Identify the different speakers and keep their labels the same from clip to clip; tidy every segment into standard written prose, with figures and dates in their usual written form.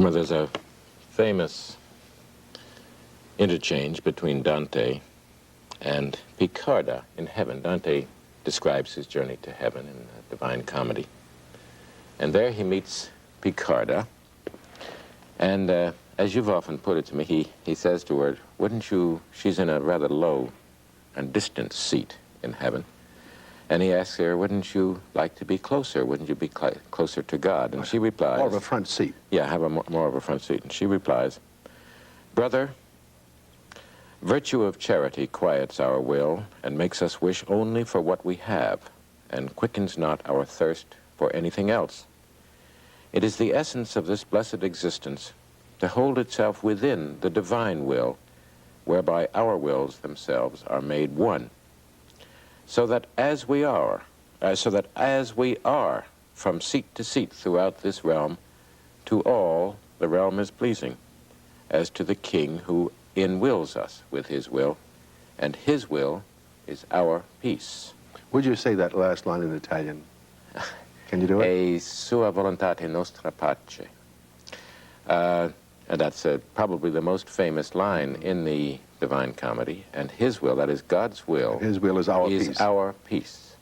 Speaker 1: Remember, there's a famous interchange between Dante and Piccarda in heaven. Dante describes his journey to heaven in the Divine Comedy. And there he meets Piccarda. And as you've often put it to me, he says to her, wouldn't you, she's in a rather low and distant seat in heaven. And he asks her, wouldn't you like to be closer? Wouldn't you be closer to God? And she replies...
Speaker 2: More of a front seat.
Speaker 1: Yeah, have a more of a front seat. And she replies, brother, virtue of charity quiets our will and makes us wish only for what we have and quickens not our thirst for anything else. It is the essence of this blessed existence to hold itself within the divine will, whereby our wills themselves are made one. So that as we are from seat to seat throughout this realm, to all the realm is pleasing, as to the king who inwills us with his will, and his will is our peace.
Speaker 2: Would you say that last line in Italian? Can you do it?
Speaker 1: E sua volontate nostra pace. And that's probably the most famous line in the Divine Comedy. And his will, that is God's will.
Speaker 2: His will is our peace.
Speaker 1: Is our peace.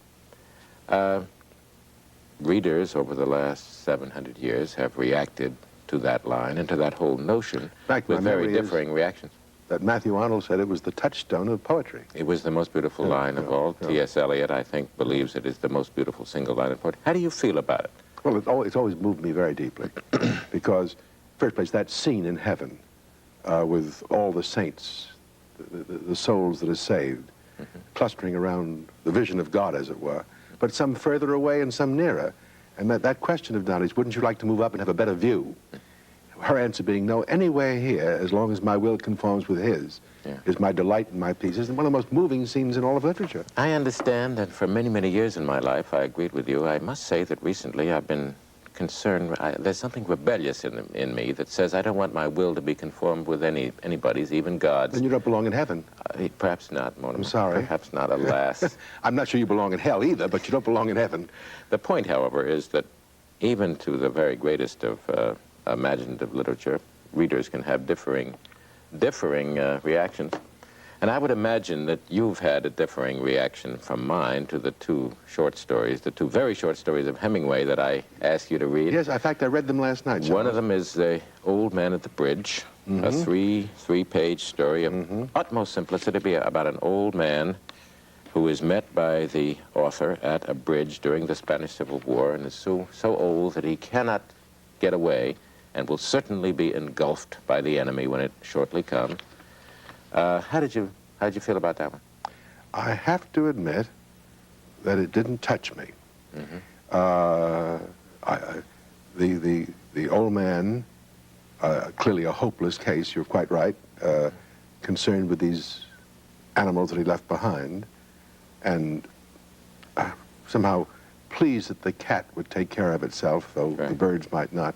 Speaker 1: Readers over the last 700 years have reacted to that line and to that whole notion with very differing reactions.
Speaker 2: That Matthew Arnold said it was the touchstone of poetry.
Speaker 1: It was the most beautiful line of all. T.S. Eliot, I think, believes it is the most beautiful single line of poetry. How do you feel about it?
Speaker 2: Well, it's always moved me very deeply because, first place, that scene in heaven with all the saints, the souls that are saved, clustering around the vision of God, as it were, but some further away and some nearer. And that question of Dante's, wouldn't you like to move up and have a better view? Her answer being, no, anywhere here, as long as my will conforms with his, is my delight and my peace. It's one of the most moving scenes in all of literature.
Speaker 1: I understand that for many, many years in my life, I agreed with you. I must say that recently I've been concerned. There's something rebellious in me that says I don't want my will to be conformed with anybody's, even God's.
Speaker 2: Then you don't belong in heaven.
Speaker 1: Perhaps not, Mortimer.
Speaker 2: I'm sorry.
Speaker 1: Perhaps not, alas.
Speaker 2: I'm not sure you belong in hell either, but you don't belong in heaven.
Speaker 1: The point, however, is that even to the very greatest of imaginative literature, readers can have differing reactions. And I would imagine that you've had a differing reaction from mine to the two short stories, the two very short stories of Hemingway that I asked you to read.
Speaker 2: Yes, in fact, I read them last night, Charles.
Speaker 1: One of them is The Old Man at the Bridge, a three-page story of utmost simplicity about an old man who is met by the author at a bridge during the Spanish Civil War and is so old that he cannot get away and will certainly be engulfed by the enemy when it shortly comes. How did you feel about that one?
Speaker 2: I have to admit that it didn't touch me. The old man, clearly a hopeless case, you're quite right, concerned with these animals that he left behind, and somehow pleased that the cat would take care of itself, though the birds might not.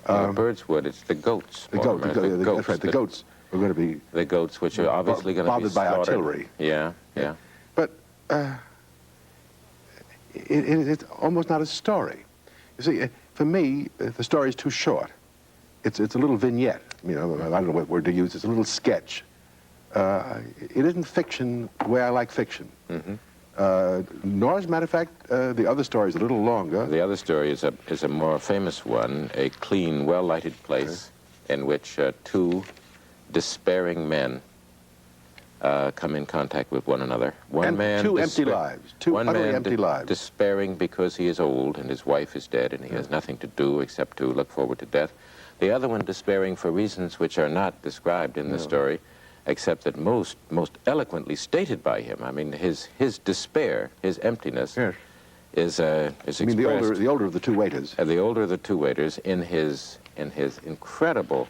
Speaker 1: The birds would. It's the goats.
Speaker 2: The goats. That's right. The goats are going to be
Speaker 1: the goats, which are obviously going to be
Speaker 2: bothered by artillery.
Speaker 1: Yeah.
Speaker 2: But it's almost not a story. You see, for me, the story is too short. It's a little vignette. You know, I don't know what word to use. It's a little sketch. It isn't fiction the way I like fiction. Nor, as a matter of fact, the other story is a little longer.
Speaker 1: The other story is a more famous one, a clean, well-lighted place in which two despairing men come in contact with one another. One man
Speaker 2: two empty lives. Two utterly empty lives.
Speaker 1: Despairing because he is old and his wife is dead and he has nothing to do except to look forward to death. The other one despairing for reasons which are not described in the story, except that most eloquently stated by him. I mean, his despair, his emptiness, is expressed.
Speaker 2: I mean, the older of the two waiters.
Speaker 1: The older of the two waiters in his incredible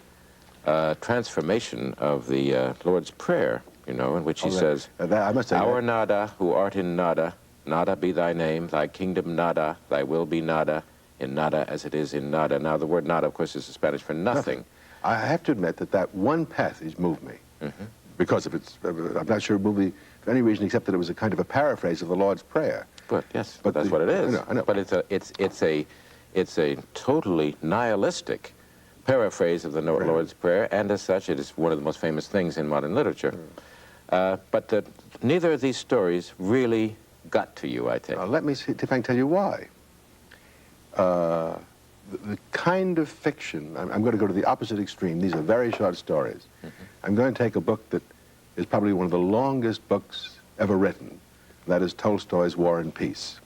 Speaker 1: transformation of the Lord's Prayer, you know, in which he says,
Speaker 2: I must say
Speaker 1: Our nada, who art in nada, nada be thy name, thy kingdom nada, thy will be nada, in nada as it is in nada. Now, the word nada, of course, is the Spanish for nothing.
Speaker 2: I have to admit that one passage moved me. Because of its, I'm not sure it moved me for any reason except that it was a kind of a paraphrase of the Lord's Prayer.
Speaker 1: But yes, but that's what it is.
Speaker 2: I know.
Speaker 1: But it's a totally nihilistic paraphrase of the Lord's Prayer, and as such, it is one of the most famous things in modern literature. But neither of these stories really got to you, I think.
Speaker 2: Let me see if I can tell you why. The kind of fiction, I'm going to go to the opposite extreme. These are very short stories. I'm going to take a book that is probably one of the longest books ever written. That is Tolstoy's War and Peace.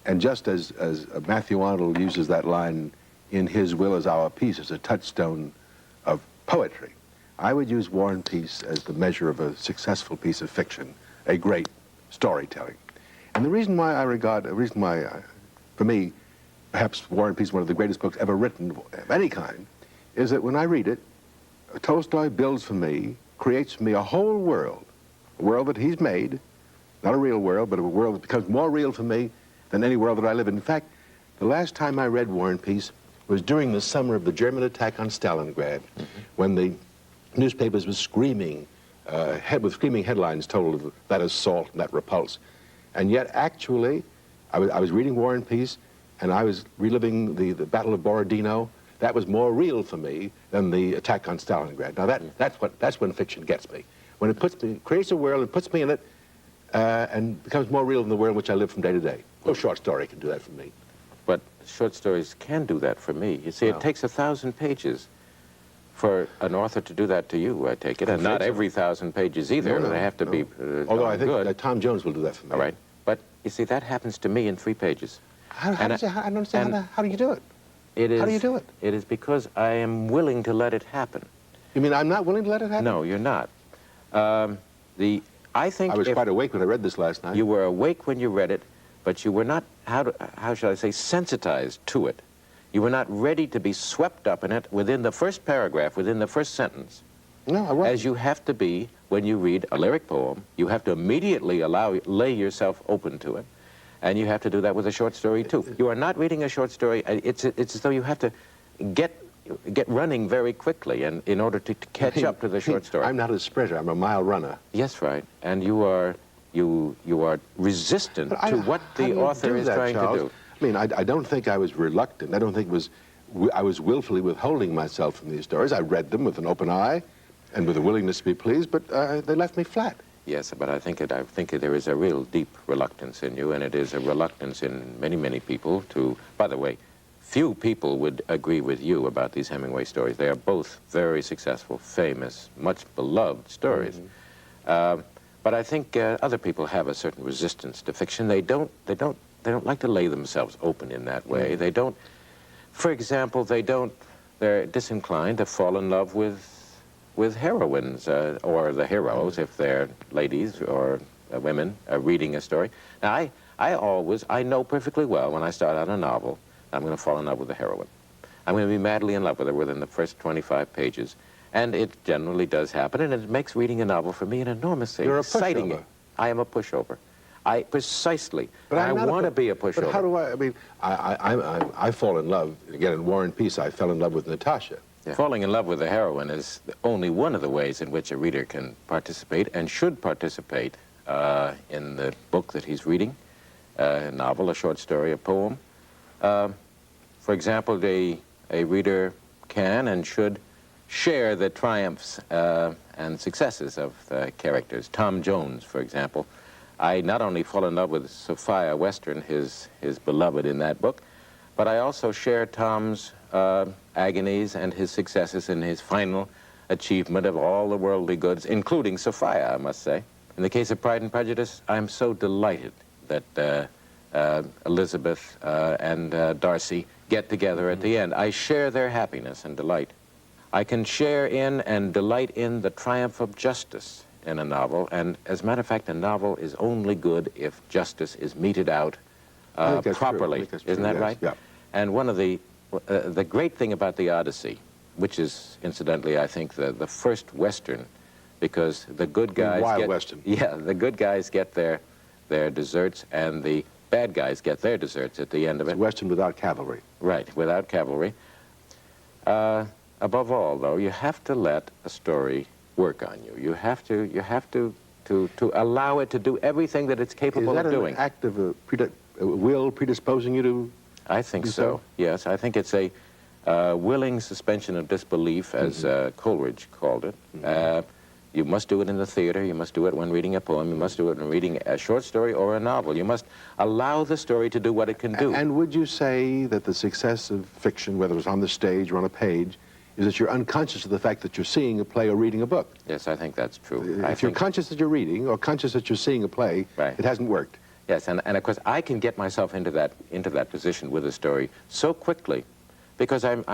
Speaker 2: And just as Matthew Arnold uses that line, "In his will is our peace," as a touchstone of poetry, I would use War and Peace as the measure of a successful piece of fiction, a great storytelling. And the reason why for me, perhaps War and Peace is one of the greatest books ever written of any kind, is that when I read it, Tolstoy builds for me, creates for me a whole world, a world that he's made, not a real world, but a world that becomes more real for me than any world that I live in. In fact, the last time I read War and Peace was during the summer of the German attack on Stalingrad, when the newspapers were screaming, with screaming headlines told of that assault and that repulse. And yet, actually, I was reading War and Peace, and I was reliving the Battle of Borodino. That was more real for me than the attack on Stalingrad. Now, that's when fiction gets me. When it creates a world and puts me in it, and becomes more real than the world in which I live from day to day. No short story can do that for me.
Speaker 1: But short stories can do that for me. You see, it takes 1,000 pages for an author to do that to you, I take it. And not every 1,000 pages either. They have to be
Speaker 2: although I think
Speaker 1: good.
Speaker 2: Tom Jones will do that for me.
Speaker 1: All right. But, you see, that happens to me in 3 pages.
Speaker 2: I don't understand how do you do it? How do you do it?
Speaker 1: It is because I am willing to let it happen.
Speaker 2: You mean I'm not willing to let it happen?
Speaker 1: No, you're not. I think
Speaker 2: I was quite awake when I read this last night.
Speaker 1: You were awake when you read it, but you were not, how shall I say, sensitized to it. You were not ready to be swept up in it within the first paragraph, within the first sentence.
Speaker 2: No, I wasn't.
Speaker 1: As you have to be when you read a lyric poem. You have to immediately lay yourself open to it. And you have to do that with a short story, too. You are not reading a short story. It's as though you have to get running very quickly and in order to catch up to the short story.
Speaker 2: I'm not a sprinter. I'm a mile runner.
Speaker 1: Yes, right. And you are resistant to what the author is trying to do.
Speaker 2: I mean, I don't think I was reluctant. I don't think I was willfully withholding myself from these stories. I read them with an open eye and with a willingness to be pleased, but they left me flat.
Speaker 1: Yes, but I think there is a real deep reluctance in you, and it is a reluctance in many, many people to, by the way, few people would agree with you about these Hemingway stories. They are both very successful, famous, much beloved stories. But I think other people have a certain resistance to fiction. They don't like to lay themselves open in that way. They don't, for example, they're disinclined to fall in love with heroines or the heroes if they're ladies or women reading a story. Now, I know perfectly well when I start out a novel, I'm going to fall in love with the heroine. I'm going to be madly in love with her within the first 25 pages. And it generally does happen, and it makes reading a novel for me an enormously exciting game. I am a pushover. Precisely. But I want to be a pushover.
Speaker 2: But how do I mean, I fall in love, again, in War and Peace, I fell in love with Natasha.
Speaker 1: Yeah. Falling in love with the heroine is only one of the ways in which a reader can participate and should participate in the book that he's reading, a novel, a short story, a poem. For example, a reader can and should share the triumphs and successes of the characters. Tom Jones, for example. I not only fall in love with Sophia Western, his beloved in that book, but I also share Tom's agonies and his successes in his final achievement of all the worldly goods, including Sophia, I must say. In the case of Pride and Prejudice, I'm so delighted that Elizabeth and Darcy get together at the end. I share their happiness and delight. I can share in and delight in the triumph of justice in a novel, and as a matter of fact, a novel is only good if justice is meted out properly. Isn't that right?
Speaker 2: Yeah.
Speaker 1: And one of the great thing about the Odyssey, which is incidentally, I think, the first Western, because the good guys
Speaker 2: Western.
Speaker 1: Yeah, the good guys get their desserts, and the bad guys get their desserts at the end of it.
Speaker 2: It's Western without cavalry.
Speaker 1: Right, without cavalry. Above all, though, you have to let a story work on you. You have to allow it to do everything that it's capable of doing.
Speaker 2: Is that an act of will predisposing you to?
Speaker 1: I think so. Yes, I think it's willing suspension of disbelief, as Coleridge called it. You must do it in the theater. You must do it when reading a poem. You must do it when reading a short story or a novel. You must allow the story to do what it can do.
Speaker 2: And would you say that the success of fiction, whether it's on the stage or on a page, is that you're unconscious of the fact that you're seeing a play or reading a book?
Speaker 1: Yes, I think that's true.
Speaker 2: If you're conscious that you're reading or conscious that you're seeing a play, it hasn't worked.
Speaker 1: Yes, and of course I can get myself into that position with a story so quickly because I'm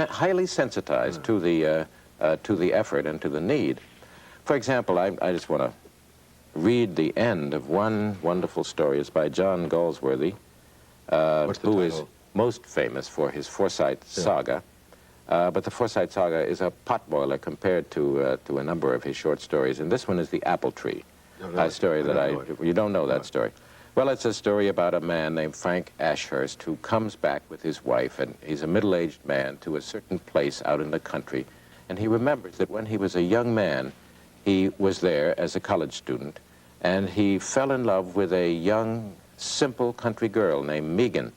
Speaker 1: highly sensitized to the effort and to the need. For example, I just want to read the end of one wonderful story. It's by John Galsworthy, who is most famous for his Forsyte saga. But the Forsyte saga is a potboiler compared to a number of his short stories. And this one is The Apple Tree, a story that you don't know that story. Well, it's a story about a man named Frank Ashurst who comes back with his wife, and he's a middle-aged man, to a certain place out in the country. And he remembers that when he was a young man, he was there as a college student, and he fell in love with a young, simple country girl named Megan.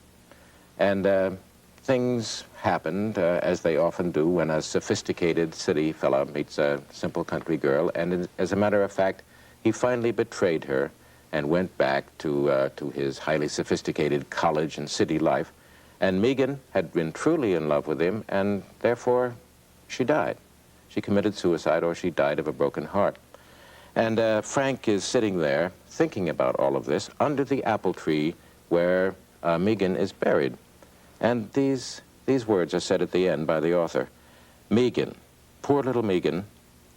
Speaker 1: And things happened, as they often do when a sophisticated city fellow meets a simple country girl, and as a matter of fact, he finally betrayed her and went back to his highly sophisticated college and city life. And Megan had been truly in love with him, and therefore she died. She committed suicide, or she died of a broken heart. And Frank is sitting there thinking about all of this under the apple tree where Megan is buried. And these words are said at the end by the author. Megan, poor little Megan,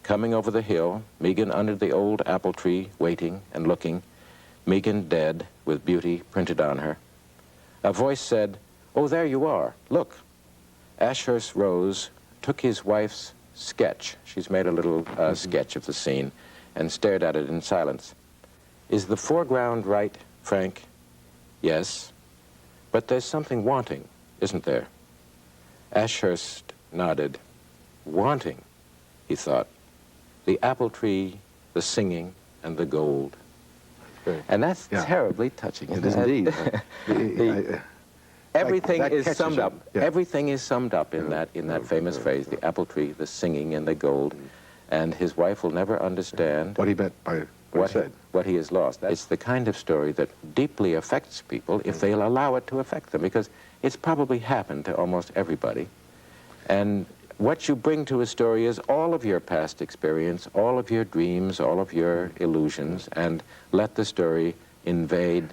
Speaker 1: coming over the hill, Megan under the old apple tree, waiting and looking, Megan dead with beauty printed on her. A voice said, "Oh, there you are, look." Ashurst rose, took his wife's sketch. She's made a little sketch of the scene and stared at it in silence. "Is the foreground right, Frank?" "Yes. But there's something wanting, isn't there?" Ashurst nodded. "Wanting," he thought. "The apple tree, the singing, and the gold." And that's terribly touching.
Speaker 2: It is indeed.
Speaker 1: Everything
Speaker 2: that
Speaker 1: is summed up.
Speaker 2: Yeah.
Speaker 1: Everything is summed up in that famous phrase: the apple tree, the singing, and the gold. And his wife will never understand
Speaker 2: what he meant by
Speaker 1: what he has lost. It's the kind of story that deeply affects people if they'll allow it to affect them, because it's probably happened to almost everybody. And what you bring to a story is all of your past experience, all of your dreams, all of your illusions, and let the story invade